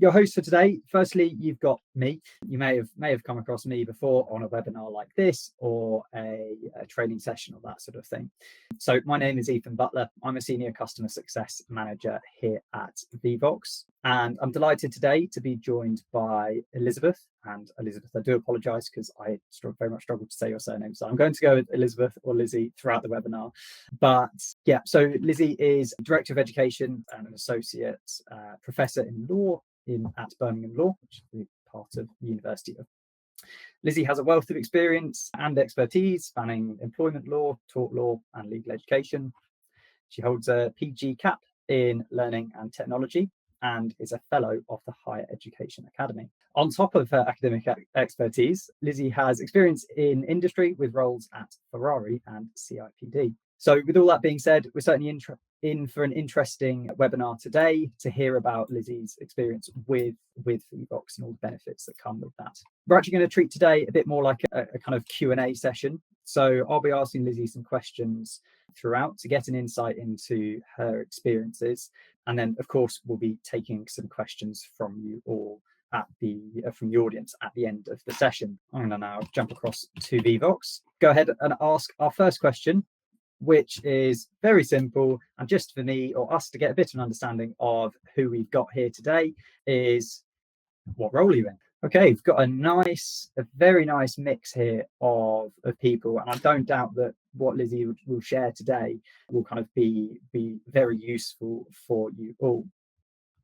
your host for today. Firstly, you've got me. You may have come across me before on a webinar like this or a training session or that sort of thing. So my name is Ethan Butler. I'm a Senior Customer Success Manager here at Vevox. And I'm delighted today to be joined by Elizabeth. And Elizabeth, I do apologise because I very much struggled to say your surname. So I'm going to go with Elizabeth or Lizzie throughout the webinar. But yeah, so Lizzie is Director of Education and an Associate Professor in Law at Birmingham Law, which is part of the University of. Lizzie has a wealth of experience and expertise spanning employment law, tort law, and legal education. She holds a PG cap in learning and technology and is a fellow of the Higher Education Academy. On top of her academic expertise, Lizzie has experience in industry with roles at Ferrari and CIPD. So with all that being said, we're certainly in for an interesting webinar today to hear about Lizzie's experience with Vevox and all the benefits that come with that. We're actually going to treat today a bit more like a kind of Q&A session. So I'll be asking Lizzie some questions throughout to get an insight into her experiences. And then, of course, we'll be taking some questions from you all from the audience at the end of the session. I'm going to now jump across to Vevox. Go ahead and ask our first question, which is very simple, and just for me or us to get a bit of an understanding of who we've got here today is, what role are you in? Okay, we've got a very nice mix here of people, and I don't doubt that what Lizzie will share today will kind of be very useful for you all.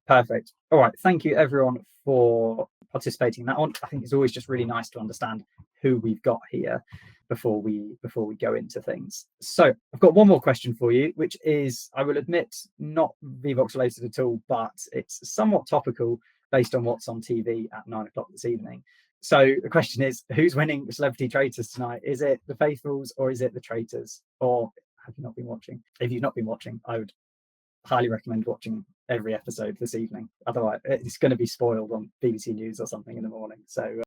Perfect. All right, thank you everyone for participating in that one. I think it's always just really nice to understand who we've got here before we go into things. So I've got one more question for you, which is, I will admit, not Vevox related at all, but it's somewhat topical based on what's on TV at 9 o'clock this evening. So the question is, who's winning Celebrity Traitors tonight? Is it the Faithfuls or is it the Traitors? Or have you not been watching? If you've not been watching, I would highly recommend watching every episode this evening. Otherwise, it's going to be spoiled on BBC News or something in the morning. So,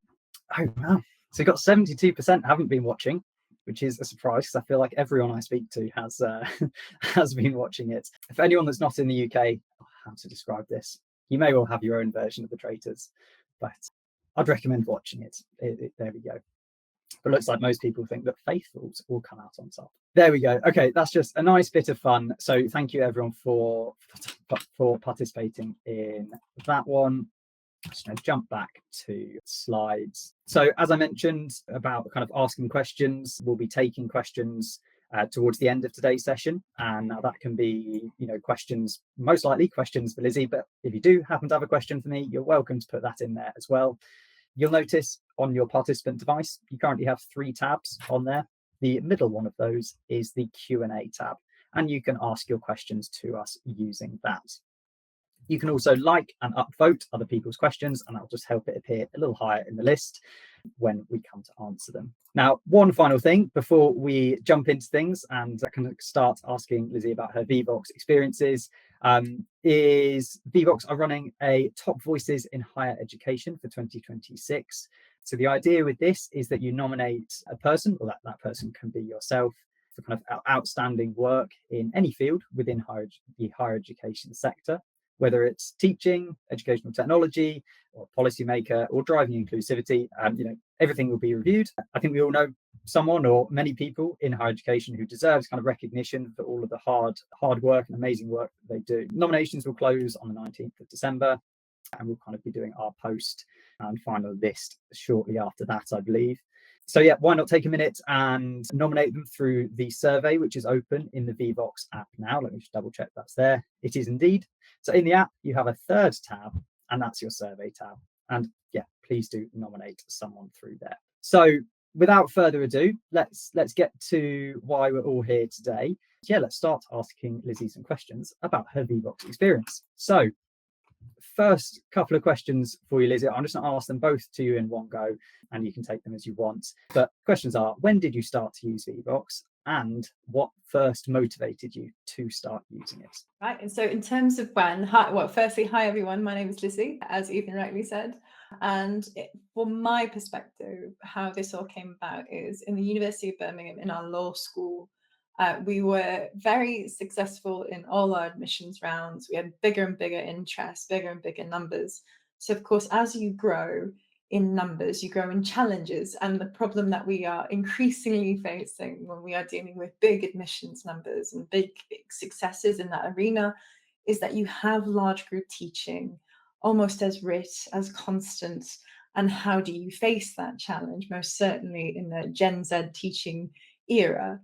oh wow. So you've got 72% haven't been watching, which is a surprise because I feel like everyone I speak to has been watching it. For anyone that's not in the UK, how to describe this? You may well have your own version of the Traitors, but I'd recommend watching it. There we go. But it looks like most people think that Faithfuls will come out on top. There we go. Okay, that's just a nice bit of fun. So thank you everyone for participating in that one. Just going to jump back to slides. So as I mentioned about kind of asking questions, we'll be taking questions towards the end of today's session. And now that can be, questions, most likely questions for Lizzie, but if you do happen to have a question for me, you're welcome to put that in there as well. You'll notice on your participant device, you currently have 3 tabs on there. The middle one of those is the Q&A tab, and you can ask your questions to us using that. You can also like and upvote other people's questions, and that'll just help it appear a little higher in the list when we come to answer them. Now, one final thing before we jump into things and I can start asking Lizzie about her Vevox experiences, is Vevox are running a Top Voices in Higher Education for 2026. So the idea with this is that you nominate a person, or that person can be yourself, for kind of outstanding work in any field within the higher education sector, whether it's teaching, educational technology, or policymaker, or driving inclusivity. Everything will be reviewed. I think we all know someone or many people in higher education who deserves kind of recognition for all of the hard work and amazing work that they do. Nominations will close on the 19th of December, and we'll kind of be doing our post and final list shortly after that, I believe. So yeah, why not take a minute and nominate them through the survey, which is open in the Vevox app now. Let me just double check that's there. It is indeed. So in the app, you have a third tab, and that's your survey tab. And yeah, please do nominate someone through there. So without further ado, let's get to why we're all here today. Yeah, let's start asking Lizzie some questions about her Vevox experience. So first couple of questions for you, Lizzie. I'm just going to ask them both to you in one go, and you can take them as you want. But questions are, when did you start to use Vevox, and what first motivated you to start using it? Right, and so in terms of when, firstly, hi everyone, my name is Lizzie, as Ethan rightly said. And from my perspective, how this all came about is in the University of Birmingham, in our law school, we were very successful in all our admissions rounds. We had bigger and bigger interest, bigger and bigger numbers. So of course, as you grow in numbers, you grow in challenges. And the problem that we are increasingly facing when we are dealing with big admissions numbers and big successes in that arena is that you have large group teaching almost as writ, as constant. And how do you face that challenge? Most certainly in the Gen Z teaching era.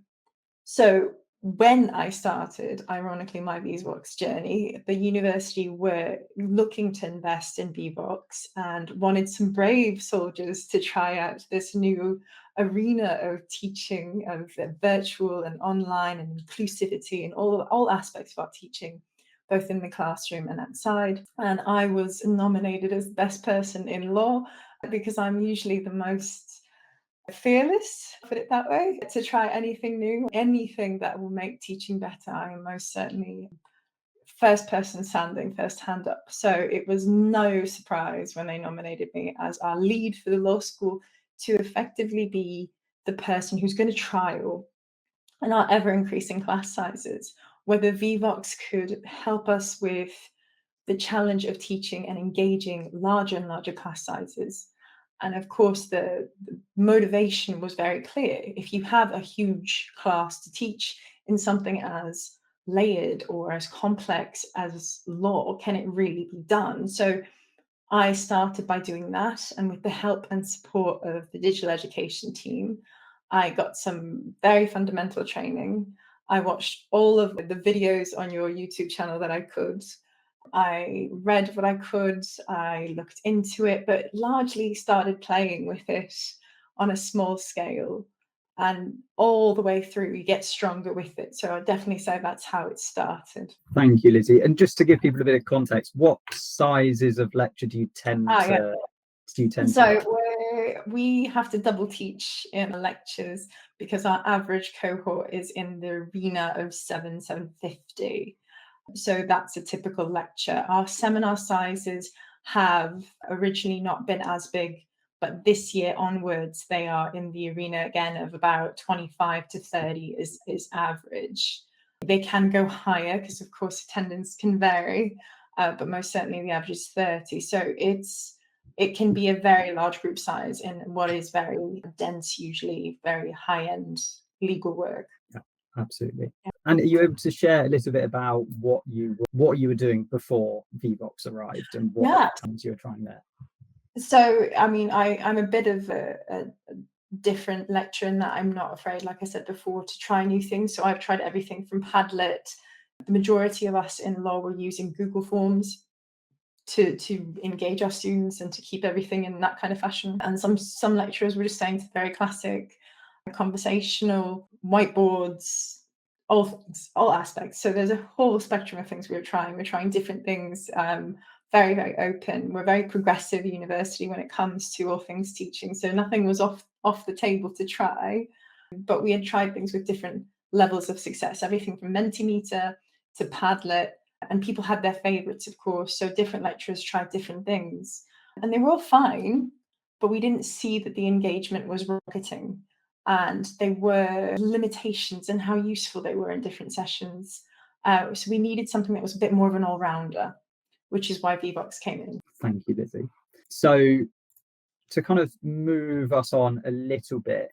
So when I started, ironically, my Vevox journey, the university were looking to invest in Vevox and wanted some brave soldiers to try out this new arena of teaching, of virtual and online and inclusivity and all aspects of our teaching, both in the classroom and outside. And I was nominated as the best person in law because I'm usually the most fearless, put it that way, to try anything new, anything that will make teaching better. I am most certainly first person standing, first hand up. So it was no surprise when they nominated me as our lead for the law school to effectively be the person who's going to trial in our ever increasing class sizes, whether Vevox could help us with the challenge of teaching and engaging larger and larger class sizes. And of course, the motivation was very clear. If you have a huge class to teach in something as layered or as complex as law, can it really be done? So I started by doing that. And with the help and support of the digital education team, I got some very fundamental training. I watched all of the videos on your YouTube channel that I could. I read what I could, I looked into it, but largely started playing with it on a small scale. And all the way through, you get stronger with it. So I'd definitely say that's how it started. Thank you, Lizzie. And just to give people a bit of context, what sizes of lecture do you tend Yeah. to We have to double teach in lectures because our average cohort is in the arena of 750. So that's a typical lecture. Our seminar sizes have originally not been as big, but this year onwards, they are in the arena again of about 25 to 30 is average. They can go higher because, of course, attendance can vary, but most certainly the average is 30. So it can be a very large group size in what is very dense, usually very high-end legal work. Yeah, absolutely. And are you able to share a little bit about what you were doing before Vevox arrived and what things you were trying there? So, I mean, I'm a bit of a different lecturer in that I'm not afraid, like I said before, to try new things. So I've tried everything from Padlet. The majority of us in law were using Google Forms to engage our students and to keep everything in that kind of fashion. And some lecturers were just saying to very classic conversational whiteboards, all things, all aspects. So there's a whole spectrum of things we're trying. We're trying different things, very, very open. We're a very progressive university when it comes to all things teaching. So nothing was off the table to try, but we had tried things with different levels of success, everything from Mentimeter to Padlet, and people had their favorites, of course. So different lecturers tried different things and they were all fine, but we didn't see that the engagement was rocketing. And there were limitations in how useful they were in different sessions. So we needed something that was a bit more of an all-rounder, which is why Vevox came in. Thank you, Lizzie. So to kind of move us on a little bit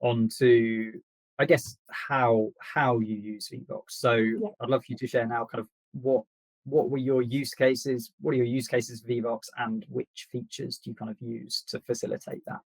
onto, I guess, how you use Vevox. So yeah. I'd love for you to share now kind of what were your use cases, what are your use cases for Vevox, and which features do you kind of use to facilitate that?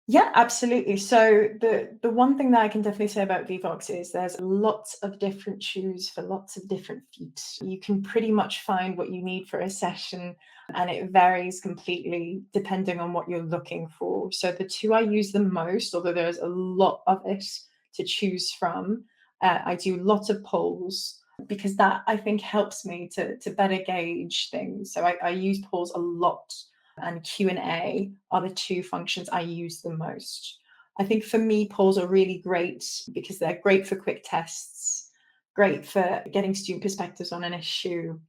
Yeah, absolutely. So the one thing that I can definitely say about Vevox is there's lots of different shoes for lots of different feet. You can pretty much find what you need for a session, and it varies completely depending on what you're looking for. So the two I use the most, although there's a lot of it to choose from, I do lots of polls because that I think helps me to better gauge things. So I use polls a lot. And Q&A are the two functions I use the most. I think for me, polls are really great because they're great for quick tests, great for getting student perspectives on an issue.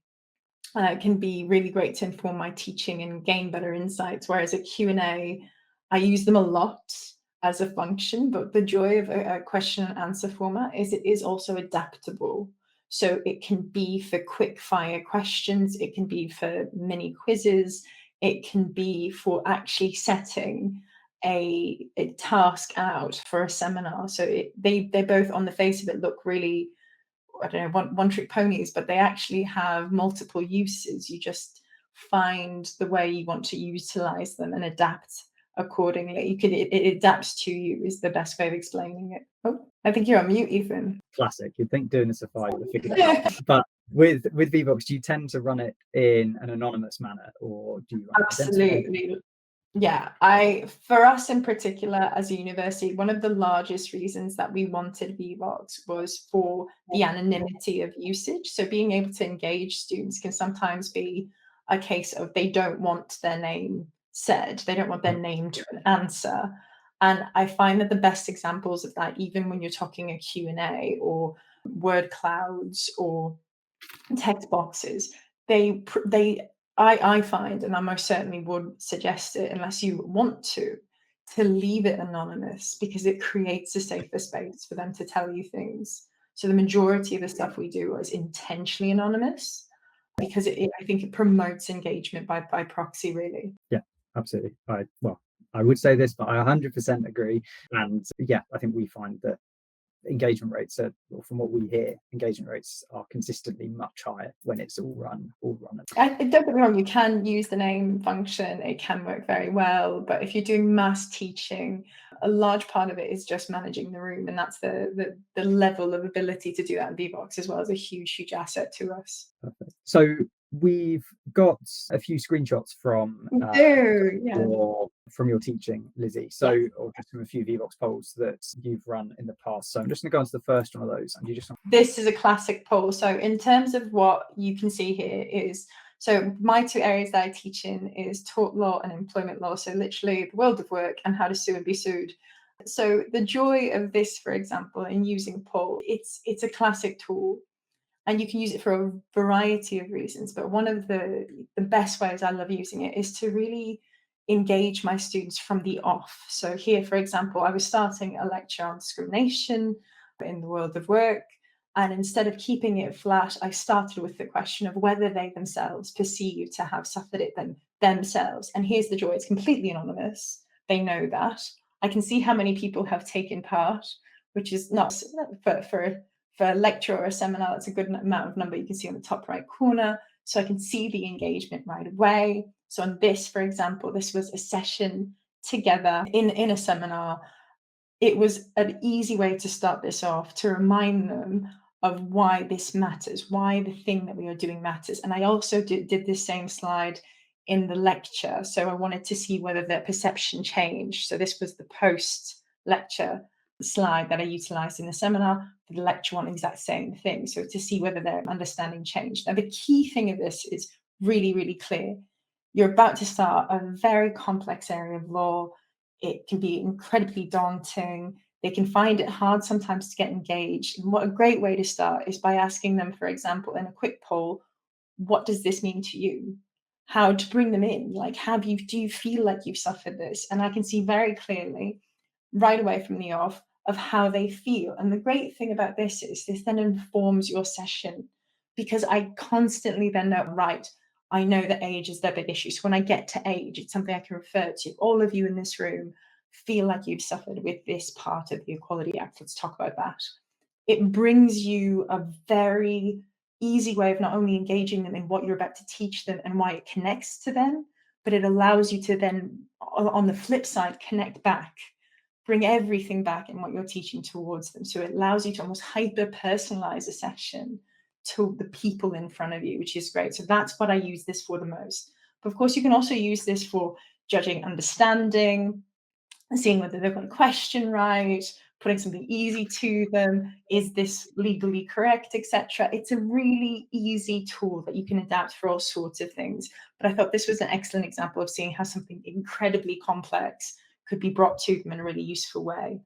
It can be really great to inform my teaching and gain better insights, whereas at Q&A, I use them a lot as a function, but the joy of a question and answer format is it is also adaptable. So it can be for quick fire questions, it can be for mini quizzes, it can be for actually setting a task out for a seminar. So they both on the face of it look really, I don't know, one trick ponies, but they actually have multiple uses. You just find the way you want to utilize them and adapt accordingly. It adapts to you is the best way of explaining it. Oh, I think you're on mute, Ethan. Classic. You'd think doing this for 5 would have figured it out. But with Vevox, do you tend to run it in an anonymous manner, or do you run it Absolutely. Yeah, for us in particular as a university, one of the largest reasons that we wanted Vevox was for the anonymity of usage. So being able to engage students can sometimes be a case of they don't want their name said, they don't want their name to an answer. And I find that the best examples of that, even when you're talking a Q&A or word clouds or text boxes, I find, and I most certainly would suggest it, unless you want to leave it anonymous, because it creates a safer space for them to tell you things. So the majority of the stuff we do is intentionally anonymous, because I think it promotes engagement by proxy, really. Yeah, absolutely. I would say this, but I 100% agree. And yeah, I think we find that engagement rates are, well, from what we hear, engagement rates are consistently much higher when it's all run. Don't get me wrong, you can use the name function, it can work very well, but if you're doing mass teaching, a large part of it is just managing the room, and that's the level of ability to do that in Vevox as well is a huge asset to us. Perfect. So we've got a few screenshots from your teaching, Lizzie. So, or just from a few Vevox polls that you've run in the past. So I'm just going to go on to the first one of those. And this is a classic poll. So in terms of what you can see here is, so my 2 areas that I teach in is tort law and employment law. So literally the world of work and how to sue and be sued. So the joy of this, for example, in using poll, it's a classic tool. And you can use it for a variety of reasons. But one of the best ways I love using it is to really engage my students from the off. So here, for example, I was starting a lecture on discrimination in the world of work. And instead of keeping it flat, I started with the question of whether they themselves perceive to have suffered it themselves. And here's the joy, it's completely anonymous. They know that. I can see how many people have taken part, which is not for a lecture or a seminar, that's a good amount of number you can see on the top right corner. So I can see the engagement right away. So on this, for example, this was a session together in a seminar. It was an easy way to start this off, to remind them of why this matters, why the thing that we are doing matters. And I also did this same slide in the lecture. So I wanted to see whether their perception changed. So this was the post-lecture slide that I utilized in the seminar, for the lecture one, exact same thing. So to see whether their understanding changed. Now, the key thing of this is really clear. You're about to start a very complex area of law. It can be incredibly daunting. They can find it hard sometimes to get engaged. And what a great way to start is by asking them, for example, in a quick poll, what does this mean to you? How to bring them in? Like, do you feel like you've suffered this? And I can see very clearly right away from the off of how they feel. And the great thing about this is this then informs your session, because I constantly then know, right, I know that age is their big issue. So when I get to age, it's something I can refer to. All of you in this room feel like you've suffered with this part of the Equality Act. Let's talk about that. It brings you a very easy way of not only engaging them in what you're about to teach them and why it connects to them, but it allows you to then, on the flip side, connect back, bring everything back in what you're teaching towards them. So it allows you to almost hyper-personalize a session to the people in front of you, which is great. So that's what I use this for the most. But of course, you can also use this for judging understanding, seeing whether they've got a question right, putting something easy to them. Is this legally correct, etc. It's a really easy tool that you can adapt for all sorts of things. But I thought this was an excellent example of seeing how something incredibly complex could be brought to them in a really useful way.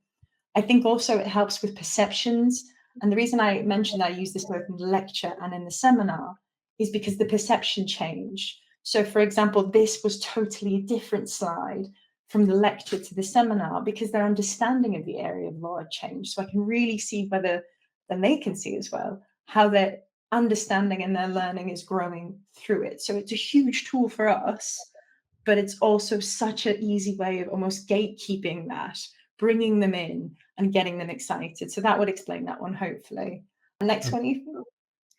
I think also it helps with perceptions. And the reason I mentioned that I use this both in the lecture and in the seminar is because the perception changed. So for example, this was totally a different slide from the lecture to the seminar because their understanding of the area of law had changed. So I can really see whether, and they can see as well, how their understanding and their learning is growing through it. So it's a huge tool for us, but it's also such an easy way of almost gatekeeping that, bringing them in and getting them excited. So that would explain that one, hopefully. Next one, Ethan.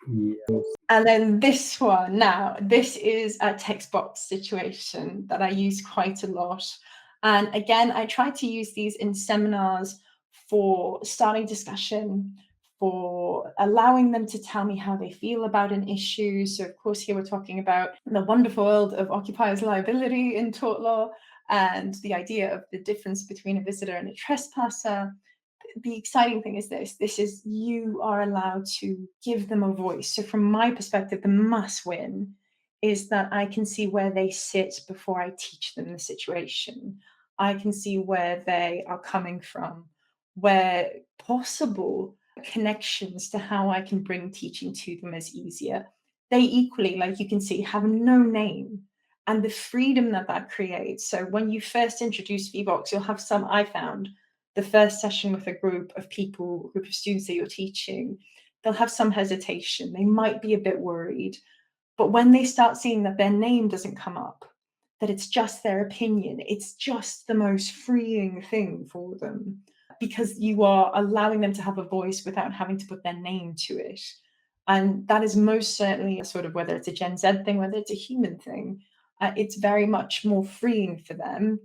Yeah. And then this one, now, this is a text box situation that I use quite a lot. And again, I try to use these in seminars for starting discussion, for allowing them to tell me how they feel about an issue. So of course, here we're talking about the wonderful world of occupiers' liability in tort law and the idea of the difference between a visitor and a trespasser. The exciting thing is this is you are allowed to give them a voice. So from my perspective, the must win is that I can see where they sit before I teach them the situation. I can see where they are coming from, where possible connections to how I can bring teaching to them is easier. They equally, like you can see, have no name, and the freedom that that creates. So when you first introduce Vevox, you'll have some, I found, the first session with a group of people, group of students that you're teaching, they'll have some hesitation. They might be a bit worried. But when they start seeing that their name doesn't come up, that it's just their opinion, it's just the most freeing thing for them, because you are allowing them to have a voice without having to put their name to it. And that is most certainly a sort of, whether it's a Gen Z thing, whether it's a human thing, it's very much more freeing for them.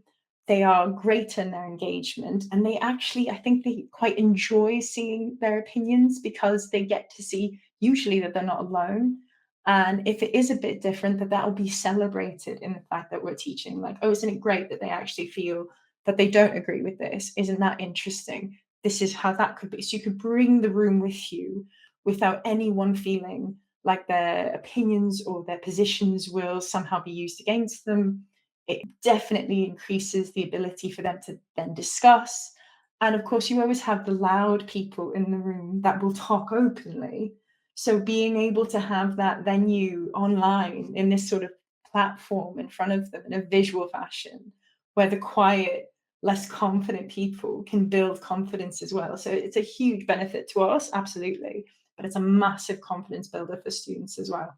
They are greater in their engagement, and they actually, I think they quite enjoy seeing their opinions because they get to see usually that they're not alone. And if it is a bit different, that will be celebrated in the fact that we're teaching, like, oh, isn't it great that they actually feel that they don't agree with this? Isn't that interesting? This is how that could be. So you could bring the room with you without anyone feeling like their opinions or their positions will somehow be used against them. It definitely increases the ability for them to then discuss. And of course, you always have the loud people in the room that will talk openly. So being able to have that venue online in this sort of platform in front of them in a visual fashion, where the quiet, less confident people can build confidence as well. So it's a huge benefit to us, absolutely, but it's a massive confidence builder for students as well.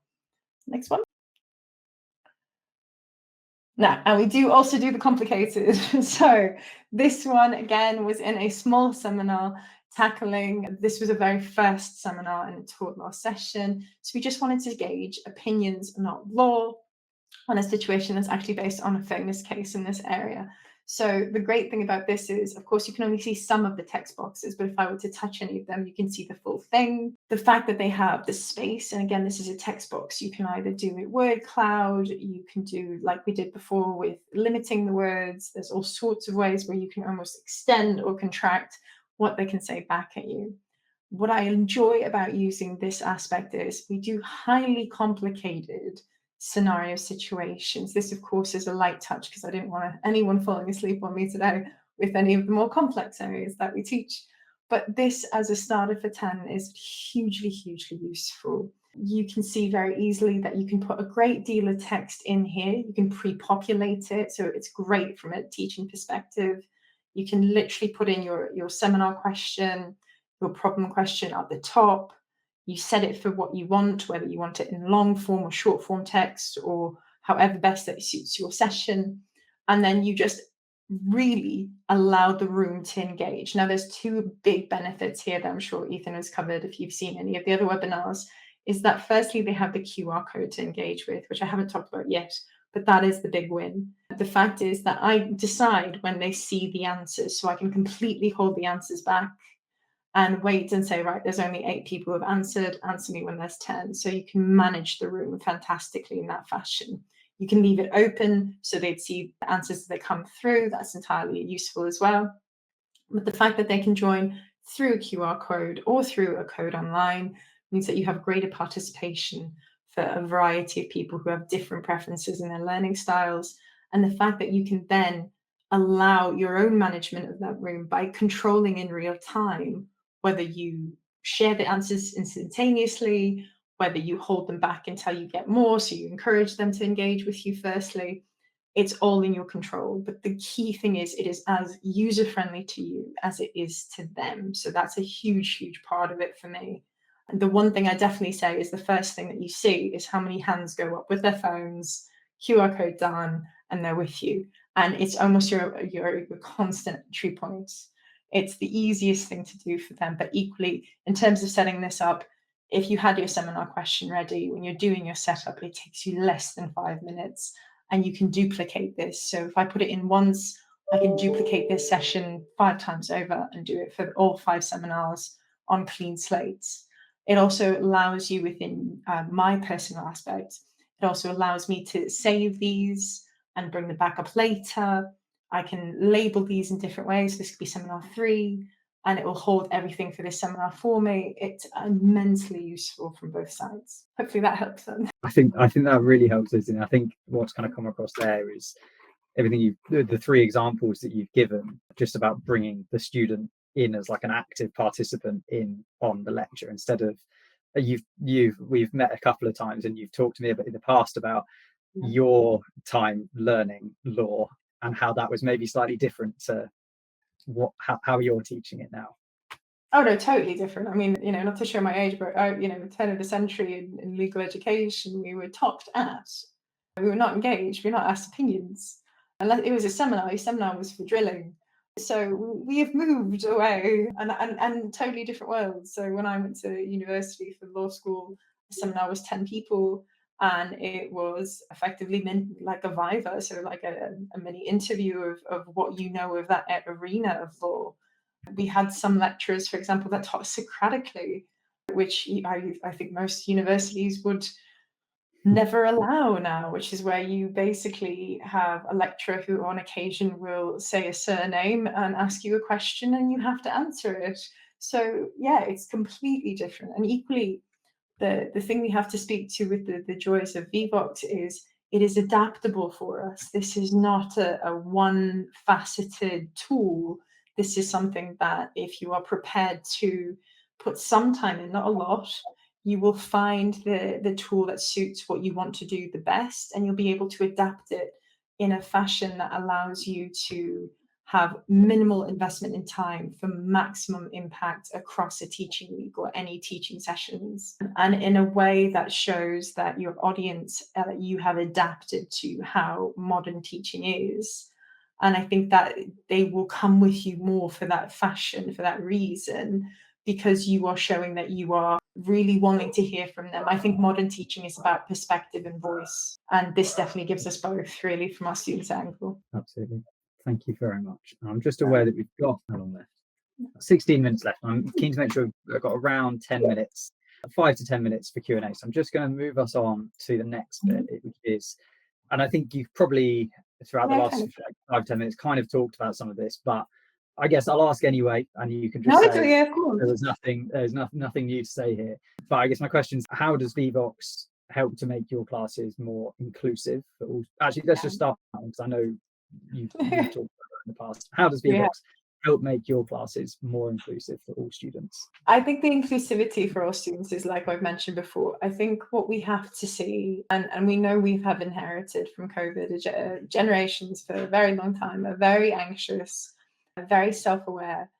Next one. Now, and we do also do the complicated. So this one, again, was in a small seminar tackling, this was a very first seminar in a tort law session. So we just wanted to gauge opinions, not law, on a situation that's actually based on a famous case in this area. So the great thing about this is, of course, you can only see some of the text boxes, but if I were to touch any of them, you can see the full thing. The fact that they have the space, and again, this is a text box, you can either do a word cloud, you can do like we did before with limiting the words. There's all sorts of ways where you can almost extend or contract what they can say back at you. What I enjoy about using this aspect is we do highly complicated scenario situations. This, of course, is a light touch because I didn't want anyone falling asleep on me today with any of the more complex areas that we teach. But this, as a starter for 10, is hugely, hugely useful. You can see very easily that you can put a great deal of text in here. You can pre-populate it, so it's great from a teaching perspective. You can literally put in your seminar question, your problem question at the top. You set it for what you want, whether you want it in long form or short form text, or however best that suits your session. And then you just really allow the room to engage. Now, there's two big benefits here that I'm sure Ethan has covered if you've seen any of the other webinars, is that firstly, they have the QR code to engage with, which I haven't talked about yet, but that is the big win. The fact is that I decide when they see the answers, so I can completely hold the answers back and wait and say, right, there's only 8 people who have answered, answer me when there's 10. So you can manage the room fantastically in that fashion. You can leave it open so they'd see the answers as they come through. That's entirely useful as well. But the fact that they can join through a QR code or through a code online means that you have greater participation for a variety of people who have different preferences in their learning styles. And the fact that you can then allow your own management of that room by controlling in real time whether you share the answers instantaneously, whether you hold them back until you get more, so you encourage them to engage with you firstly. It's all in your control. But the key thing is it is as user-friendly to you as it is to them. So that's a huge, huge part of it for me. And the one thing I definitely say is the first thing that you see is how many hands go up with their phones, QR code done, and they're with you. And it's almost your constant entry point. It's the easiest thing to do for them. But equally, in terms of setting this up, if you had your seminar question ready, when you're doing your setup, it takes you less than 5 minutes, and you can duplicate this. So if I put it in once, I can duplicate this session 5 times over and do it for all 5 seminars on clean slates. It also allows you, within my personal aspect, it also allows me to save these and bring them back up later. I can label these in different ways. This could be seminar 3, and it will hold everything for this seminar for me. It's immensely useful from both sides. Hopefully that helps them. I think that really helps us. And I think what's kind of come across there is everything the 3 examples that you've given, just about bringing the student in as like an active participant in on the lecture, instead of we've met a couple of times and you've talked to me about in the past about your time learning law and how that was maybe slightly different to how you're teaching it now. Oh no, totally different. I mean, not to show my age, but the turn of the century in legal education, we were talked at. We were not engaged. We were not asked opinions. Unless it was a seminar. A seminar was for drilling. So we have moved away and totally different worlds. So when I went to university for law school, the seminar was 10 people, and it was effectively like a viva, so like a mini interview of what you know of that arena of law. We had some lecturers, for example, that taught Socratically, which I think most universities would never allow now, which is where you basically have a lecturer who on occasion will say a surname and ask you a question and you have to answer it. So yeah, it's completely different. And equally, the thing we have to speak to with the joys of Vevox is it is adaptable for us. This is not a one-faceted tool. This is something that if you are prepared to put some time in, not a lot, you will find the tool that suits what you want to do the best, and you'll be able to adapt it in a fashion that allows you to have minimal investment in time for maximum impact across a teaching week or any teaching sessions, and in a way that shows that your audience, you have adapted to how modern teaching is. And I think that they will come with you more for that fashion, for that reason, because you are showing that you are really wanting to hear from them. I think modern teaching is about perspective and voice, and this definitely gives us both, really, from our students' angle. Absolutely. Thank you very much. I'm just aware that we've got how long left? 16 minutes left. I'm keen to make sure I've got around 10 minutes, 5 to 10 minutes for Q&A. So I'm just going to move us on to the next bit, which is, and I think you've probably throughout the last 5 to 10 minutes kind of talked about some of this, but I guess I'll ask anyway, and you can just say yeah, of course. there's nothing new to say here. But I guess my question is, how does Vevox help to make your classes more inclusive for all? Actually, let's just start because I know you've talked about it in the past. How does Vevox help make your classes more inclusive for all students? I think the inclusivity for all students is, like I've mentioned before, I think what we have to see, and we know we have inherited from COVID, generations for a very long time are very anxious, very self-aware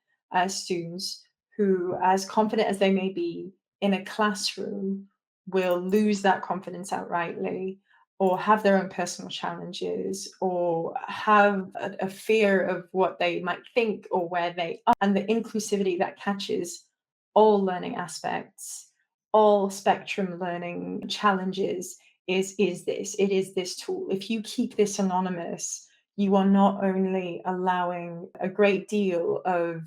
students who, as confident as they may be in a classroom, will lose that confidence outrightly, or have their own personal challenges, or have a fear of what they might think or where they are. And the inclusivity that catches all learning aspects, all spectrum learning challenges is this tool. If you keep this anonymous, you are not only allowing a great deal of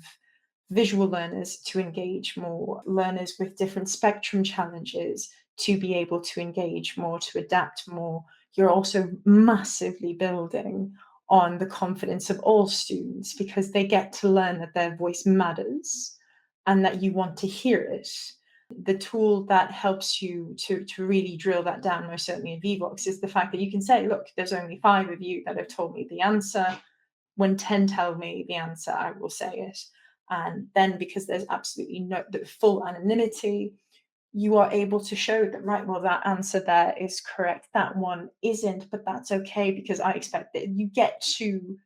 visual learners to engage more, learners with different spectrum challenges to be able to engage more, to adapt more. You're also massively building on the confidence of all students, because they get to learn that their voice matters and that you want to hear it. The tool that helps you to really drill that down, most certainly in Vevox, is the fact that you can say, look, there's only 5 of you that have told me the answer. When 10 tell me the answer, I will say it. And then, because there's absolutely no full anonymity, you are able to show that, right, well, that answer there is correct. That one isn't, but that's okay, because I expect that you get to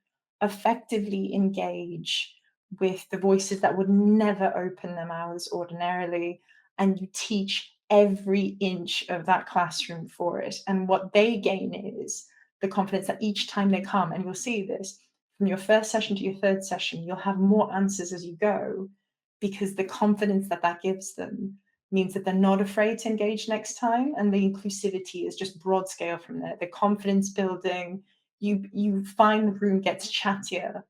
effectively engage with the voices that would never open their mouths ordinarily. And you teach every inch of that classroom for it. And what they gain is the confidence that each time they come, and you'll see this from your first session to your third session, you'll have more answers as you go, because the confidence that that gives them means that they're not afraid to engage next time. And the inclusivity is just broad scale from there. The confidence building, you find the room gets chattier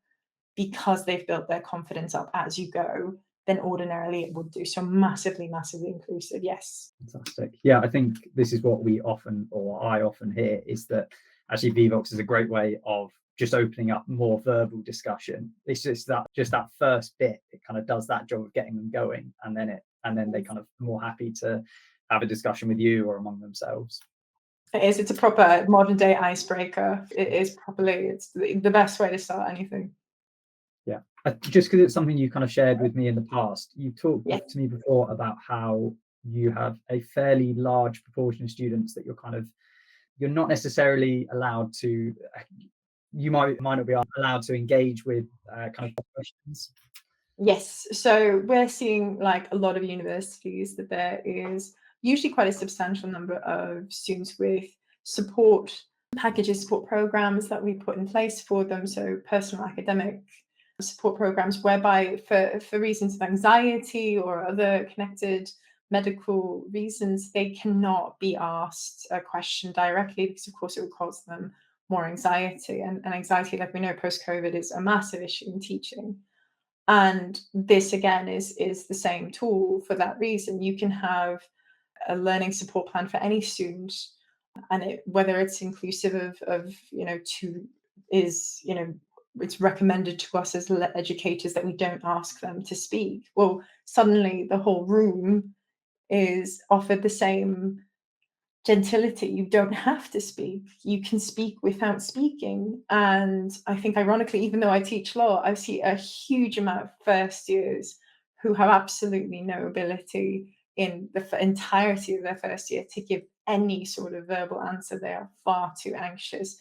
because they've built their confidence up as you go than ordinarily it would do. So massively, massively inclusive. Yes. Fantastic. Yeah, I think this is what we often, or I often hear, is that actually Vevox is a great way of just opening up more verbal discussion. It's just that first bit, it kind of does that job of getting them going, and then they kind of more happy to have a discussion with you or among themselves. It is. It's a proper modern day icebreaker. It is properly. It's the best way to start anything. Yeah, just because it's something you kind of shared with me in the past. You talked Yes. to me before about how you have a fairly large proportion of students that you're not necessarily allowed to. You might not be allowed to engage with kind of questions. Yes. So we're seeing, like a lot of universities, that there is usually quite a substantial number of students with support packages, support programs that we put in place for them. So personal academic support programs whereby for reasons of anxiety or other connected medical reasons, they cannot be asked a question directly, because of course it would cause them more anxiety. And anxiety, like we know, post-COVID is a massive issue in teaching. And this again is the same tool for that reason. You can have a learning support plan for any student, and whether it's inclusive of it's recommended to us as educators that we don't ask them to speak. Well, suddenly the whole room is offered the same gentility. You don't have to speak. You can speak without speaking. And I think, ironically, even though I teach law, I see a huge amount of first years who have absolutely no ability in the entirety of their first year to give any sort of verbal answer. They are far too anxious.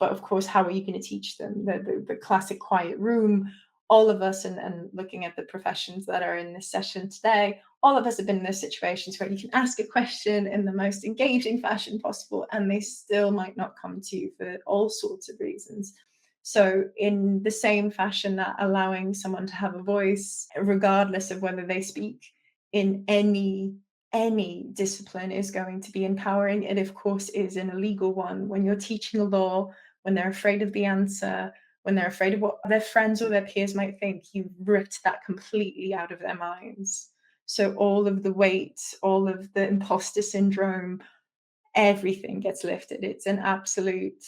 But of course, how are you going to teach them? The classic quiet room. All of us, and looking at the professions that are in this session today, all of us have been in those situations where you can ask a question in the most engaging fashion possible, and they still might not come to you for all sorts of reasons. So in the same fashion that allowing someone to have a voice, regardless of whether they speak in any discipline, is going to be empowering, it of course is in a legal one. When you're teaching a law, when they're afraid of the answer, when they're afraid of what their friends or their peers might think, you've ripped that completely out of their minds. So all of the weight, all of the imposter syndrome, everything gets lifted. It's an absolute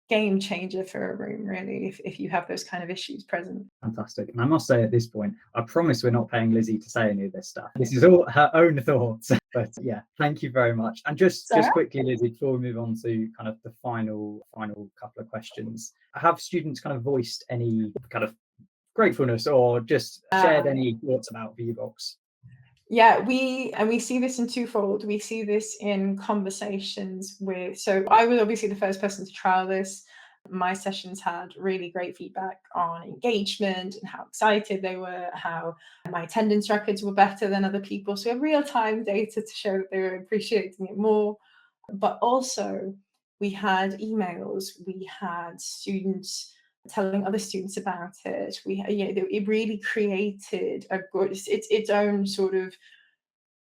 game changer for a room, really, if you have those kind of issues present. Fantastic. And I must say, at this point, I promise we're not paying Lizzie to say any of this stuff. This is all her own thoughts. But yeah, thank you very much. And just quickly, Lizzie, before we move on to kind of the final couple of questions, have students kind of voiced any kind of gratefulness or just shared any thoughts about Vevox? Yeah, we see this in twofold. We see this in conversations with, so I was obviously the first person to trial this. My sessions had really great feedback on engagement and how excited they were, how my attendance records were better than other people. So we have real-time data to show that they were appreciating it more. But also we had emails, we had students telling other students about it. It really created its own sort of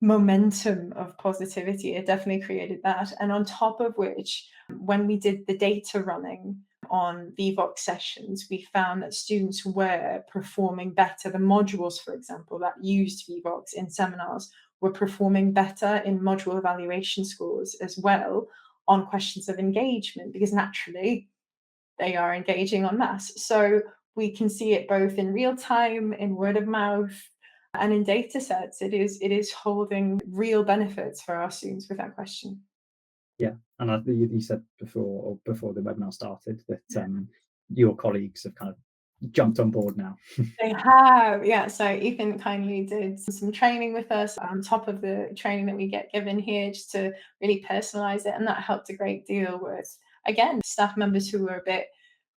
momentum of positivity. It definitely created that. And on top of which, when we did the data running on Vevox sessions, we found that students were performing better. The modules, for example, that used Vevox in seminars were performing better in module evaluation scores as well on questions of engagement, because naturally they are engaging en masse. So we can see it both in real time, in word of mouth, and in data sets. It is holding real benefits for our students without question. Yeah, and you said before the webinar started that your colleagues have kind of jumped on board now. They have, yeah. So Ethan kindly did some training with us on top of the training that we get given here, just to really personalize it, and that helped a great deal with, again, staff members who were a bit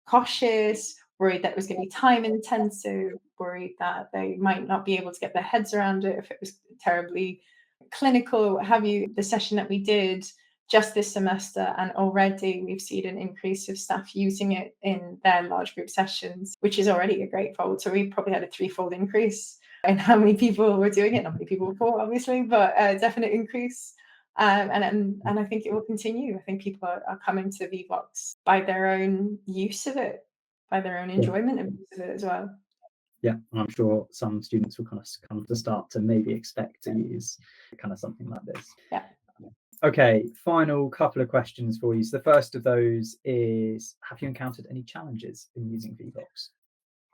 cautious, worried that it was going to be time intensive, worried that they might not be able to get their heads around it if it was terribly clinical or what have you. The session that we did just this semester, and already we've seen an increase of staff using it in their large group sessions, which is already a great fold. So we probably had a threefold increase in how many people were doing it. Not many people before, obviously, but a definite increase. And I think it will continue. I think people are coming to Vevox by their own use of it, by their own enjoyment of use of it as well. Yeah, and I'm sure some students will kind of come to start to maybe expect to use kind of something like this. Yeah. Okay, final couple of questions for you. So the first of those is, have you encountered any challenges in using Vevox?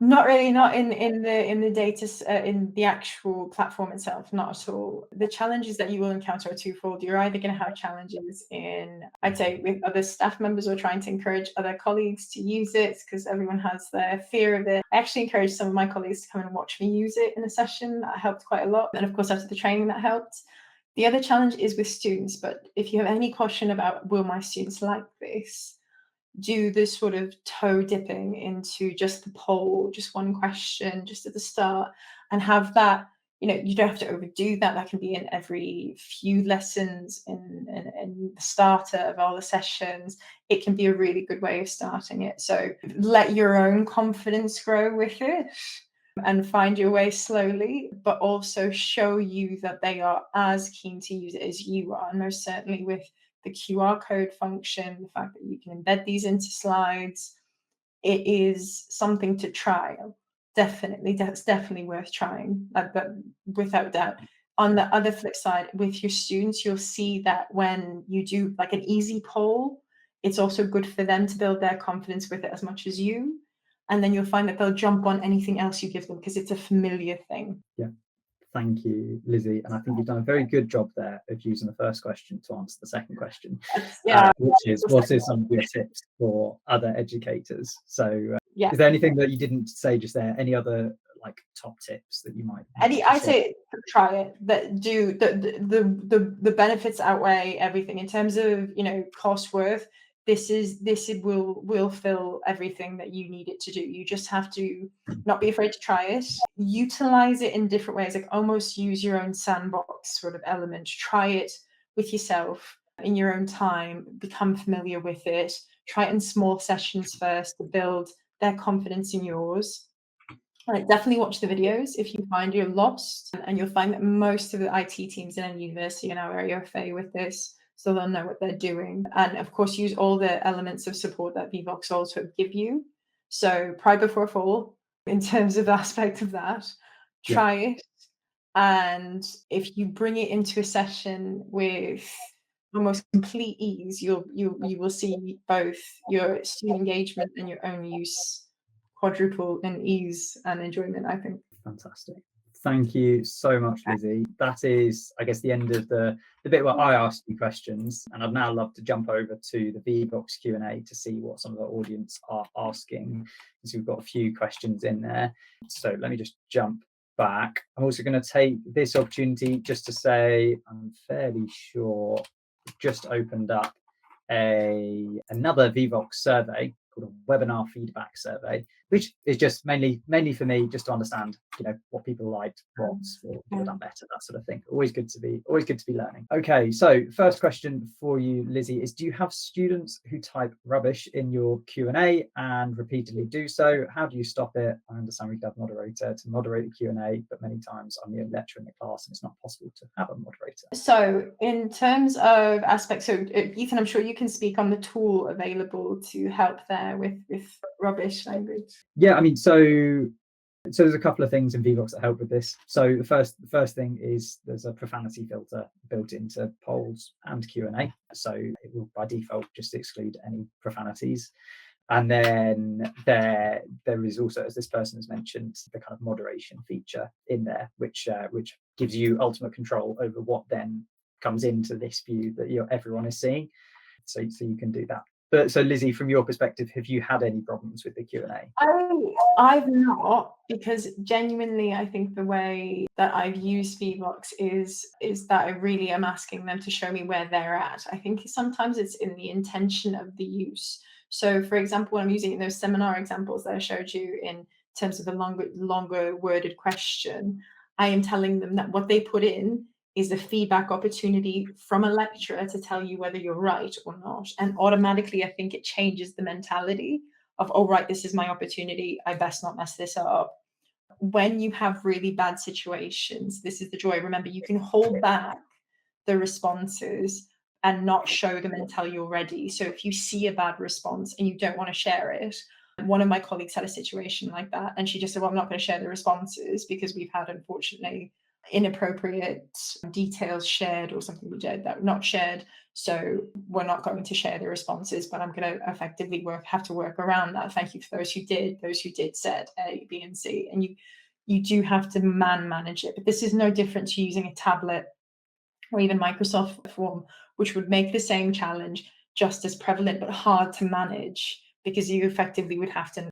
Not really, not in the data, in the actual platform itself, not at all. The challenges that you will encounter are twofold. You're either going to have challenges in, I'd say, with other staff members or trying to encourage other colleagues to use it, because everyone has their fear of it. I actually encouraged some of my colleagues to come and watch me use it in a session. That helped quite a lot. And of course, after the training, that helped. The other challenge is with students, but if you have any question about, will my students like this, do this sort of toe dipping into just the poll, just one question, just at the start, and have that, you don't have to overdo that. That can be in every few lessons, in the starter of all the sessions. It can be a really good way of starting it. So let your own confidence grow with it and find your way slowly, but also show you that they are as keen to use it as you are. And most certainly with the QR code function, the fact that you can embed these into slides, it is something to try. Definitely, that's definitely worth trying, but without doubt. On the other flip side, with your students, you'll see that when you do like an easy poll, it's also good for them to build their confidence with it as much as you. And then you'll find that they'll jump on anything else you give them because it's a familiar thing. Yeah. Thank you, Lizzie. And I think you've done a very good job there of using the first question to answer the second question, which is, what are some of your tips for other educators? So is there anything that you didn't say just there? Any other like top tips that you might? I say try it. That do the benefits outweigh everything in terms of cost worth. This will fill everything that you need it to do. You just have to not be afraid to try it. Utilize it in different ways, like almost use your own sandbox sort of element. Try it with yourself in your own time. Become familiar with it. Try it in small sessions first to build their confidence in yours. Definitely watch the videos if you find you're lost, and you'll find that most of the IT teams in a university in our area are familiar with this, so they'll know what they're doing. And of course, use all the elements of support that Vevox also give you. So pride before a fall in terms of the aspect of that. Try it, and if you bring it into a session with almost complete ease, you will see both your student engagement and your own use quadruple in ease and enjoyment, I think. Fantastic. Thank you so much, Lizzie. That is, I guess, the end of the bit where I asked you questions, and I'd now love to jump over to the Vevox Q&A to see what some of the audience are asking, because we've got a few questions in there. So let me just jump back. I'm also going to take this opportunity just to say I'm fairly sure we've just opened up another Vevox survey called a webinar feedback survey, which is just mainly for me, just to understand, what people liked, what's could have done better, that sort of thing. Always good to be learning. Okay, so first question for you, Lizzie, is: do you have students who type rubbish in your Q&A and repeatedly do so? How do you stop it? I understand we could have a moderator to moderate the Q&A, but many times I'm the only lecturer in the class and it's not possible to have a moderator. So in terms of aspects, so Ethan, I'm sure you can speak on the tool available to help there with rubbish language. Yeah, I mean, so there's a couple of things in Vevox that help with this. So the first thing is there's a profanity filter built into polls and Q&A, so it will by default just exclude any profanities. And then there is also, as this person has mentioned, the kind of moderation feature in there, which gives you ultimate control over what then comes into this view that everyone is seeing. So you can do that. But so Lizzie, from your perspective, have you had any problems with the Q&A? I've not, because genuinely I think the way that I've used Vevox is that I really am asking them to show me where they're at. I think sometimes it's in the intention of the use. So for example, when I'm using those seminar examples that I showed you in terms of a longer worded question, I am telling them that what they put in is a feedback opportunity from a lecturer to tell you whether you're right or not. And automatically, I think it changes the mentality of, oh, right, this is my opportunity. I best not mess this up. When you have really bad situations, this is the joy. Remember, you can hold back the responses and not show them until you're ready. So if you see a bad response and you don't want to share it, one of my colleagues had a situation like that, and she just said, well, I'm not going to share the responses because we've had, unfortunately, inappropriate details shared or something we did that were not shared. So we're not going to share the responses, but I'm going to effectively have to work around that. Thank you for those who did. Those who did said A, B, and C. And you do have to manage it. But this is no different to using a tablet or even Microsoft Form, which would make the same challenge just as prevalent, but hard to manage, because you effectively would have to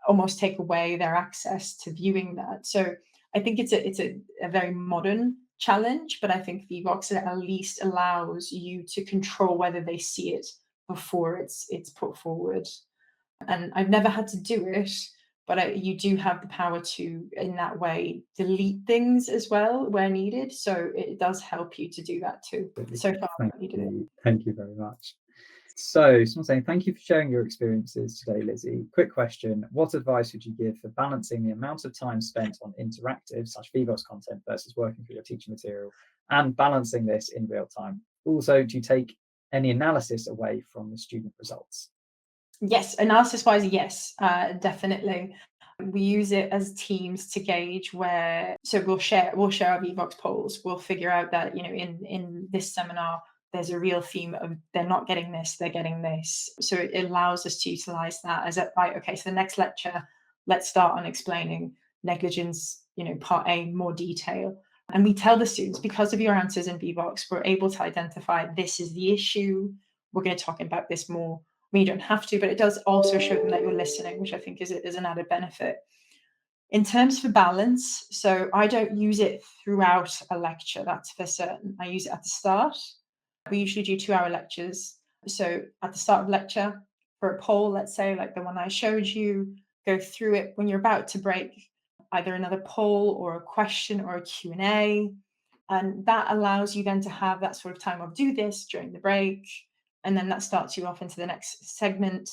almost take away their access to viewing that. So I think it's a very modern challenge, but I think Vevox at least allows you to control whether they see it before it's put forward. And I've never had to do it, but you do have the power to, in that way, delete things as well where needed. So it does help you to do that too. So far, I've not needed it. Thank you very much. So someone's saying, thank you for sharing your experiences today, Lizzie. Quick question. What advice would you give for balancing the amount of time spent on interactive / Vevox content versus working through your teaching material and balancing this in real time? Also, do you take any analysis away from the student results? Yes, analysis-wise, yes, definitely. We use it as teams to gauge where, so we'll share our Vevox polls. We'll figure out that, in this seminar, there's a real theme of they're not getting this, they're getting this. So it allows us to utilize that as right, okay, so the next lecture, let's start on explaining negligence, part A, more detail. And we tell the students, because of your answers in Vevox, we're able to identify this is the issue. We're going to talk about this more. I mean, you don't have to, but it does also show them that you're listening, which I think is an added benefit. In terms for balance, so I don't use it throughout a lecture, that's for certain. I use it at the start. We usually do 2-hour lectures. So at the start of lecture, for a poll, let's say like the one I showed you, go through it when you're about to break, either another poll or a question or a Q&A. And that allows you then to have that sort of time of do this during the break. And then that starts you off into the next segment.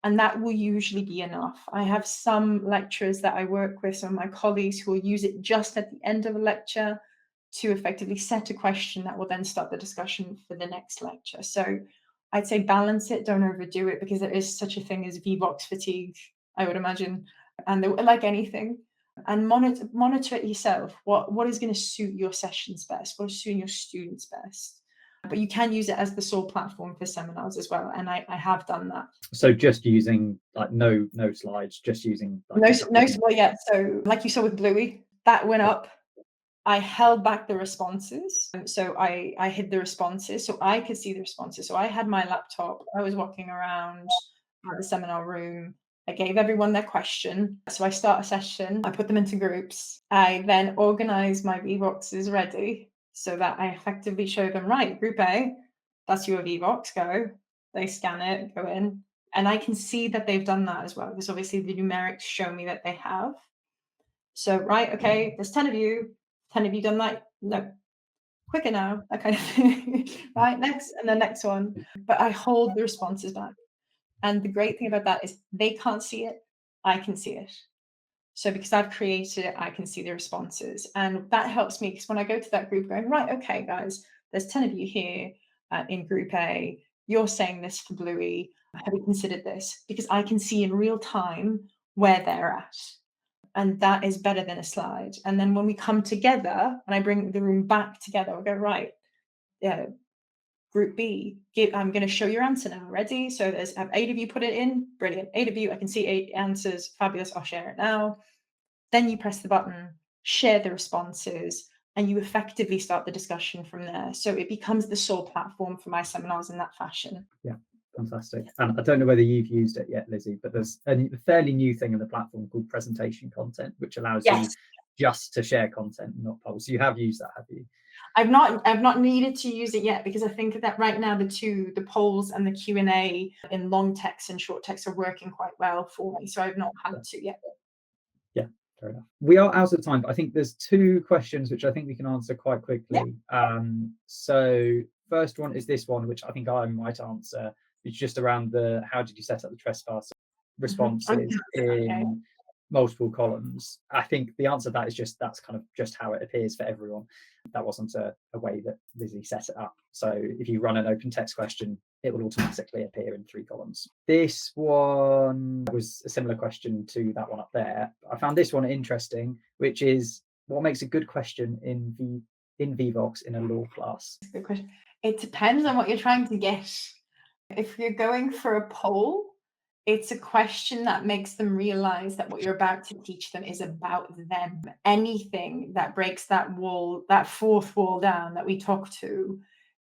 And that will usually be enough. I have some lecturers that I work with, some of my colleagues, who will use it just at the end of a lecture to effectively set a question that will then start the discussion for the next lecture. So I'd say balance it, don't overdo it, because there is such a thing as Vevox fatigue, I would imagine. And like anything, and monitor it yourself. What is going to suit your sessions best? What is suiting your students best? But you can use it as the sole platform for seminars as well. And I have done that. So just using like no slides, just using like well, yeah. So like you saw with Bluey, that went up. I held back the responses. So I hid the responses so I could see the responses. So I had my laptop. I was walking around the seminar room. I gave everyone their question. So I start a session. I put them into groups. I then organize my Vevoxes ready so that I effectively show them, right, group A, that's your Vevox, go. They scan it, go in. And I can see that they've done that as well, because obviously the numerics show me that they have. So, right, okay, there's 10 of you. 10 of you done that? No. Quicker now, that kind of thing. Right, next, and the next one. But I hold the responses back. And the great thing about that is they can't see it, I can see it. So because I've created it, I can see the responses. And that helps me, because when I go to that group going, right, okay, guys, there's 10 of you here in group A. You're saying this for Bluey. Have you considered this? Because I can see in real time where they're at. And that is better than a slide. And then when we come together and I bring the room back together, I'll go, right, group B, I'm going to show your answer now. Ready? So there's 8 of you put it in. Brilliant. 8 of you, I can see 8 answers. Fabulous. I'll share it now. Then you press the button, share the responses, and you effectively start the discussion from there. So it becomes the sole platform for my seminars in that fashion. Yeah, fantastic. And I don't know whether you've used it yet, Lizzie, but there's a fairly new thing in the platform called presentation content, which allows you just to share content, not polls. So you have used that, have you? I've not needed to use it yet, because I think that right now the polls and the Q&A in long text and short text are working quite well for me. So I've not had to yet. Yeah, Fair enough. We are out of time, but I think there's 2 questions which I think we can answer quite quickly. So first one is this one, which I think I might answer. It's just around the how did you set up the trespass responses in multiple columns. I think the answer to that is that's kind of just how it appears for everyone. That wasn't a way that Lizzie set it up. So if you run an open text question, it will automatically appear in 3 columns. This one was a similar question to that one up there. I found this one interesting, which is what makes a good question in Vevox in a law class? That's a good question. It depends on what you're trying to get. If you're going for a poll, it's a question that makes them realize that what you're about to teach them is about them. Anything that breaks that wall, that 4th wall down that we talk to,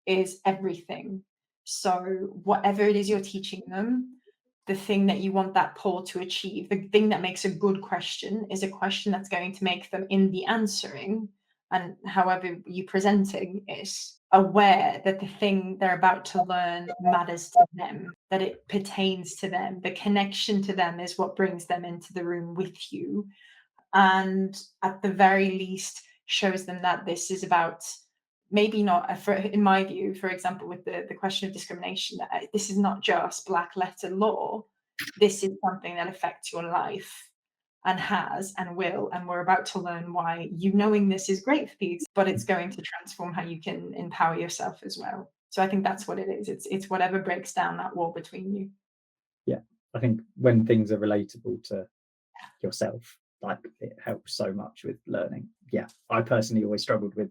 is everything. So whatever it is you're teaching them, the thing that you want that poll to achieve, the thing that makes a good question is a question that's going to make them, in the answering and however you presenting it, aware that the thing they're about to learn matters to them, that it pertains to them. The connection to them is what brings them into the room with you. And at the very least, shows them that this is about, maybe not, in my view, for example, with the question of discrimination, that this is not just black letter law. This is something that affects your life and has and will, and we're about to learn why you knowing this is great for you, but it's going to transform how you can empower yourself as well. So I think that's what it is. It's whatever breaks down that wall between you. Yeah, I think when things are relatable to yourself, like, it helps so much with learning. Yeah, I personally always struggled with,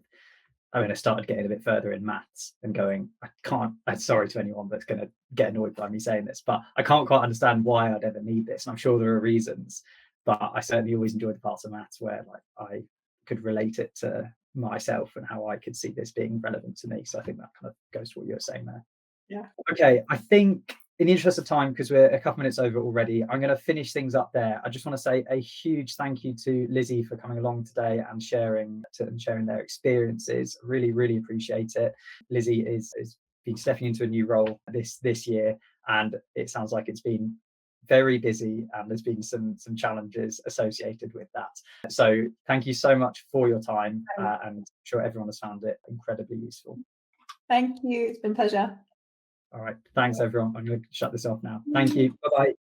I started getting a bit further in maths and going, I'm sorry to anyone that's going to get annoyed by me saying this, but I can't quite understand why I'd ever need this. And I'm sure there are reasons, but I certainly always enjoyed the parts of maths where, like, I could relate it to myself and how I could see this being relevant to me. So I think that kind of goes to what you were saying there. Yeah. Okay, I think in the interest of time, because we're a couple minutes over already, I'm going to finish things up there. I just want to say a huge thank you to Lizzie for coming along today and sharing their experiences. Really, really appreciate it. Lizzie is been stepping into a new role this year, and it sounds like it's been very busy and there's been some challenges associated with that. So thank you so much for your time, and I'm sure everyone has found it incredibly useful. Thank you. It's been a pleasure. All right. Thanks, everyone. I'm going to shut this off now. Thank you. Bye-bye.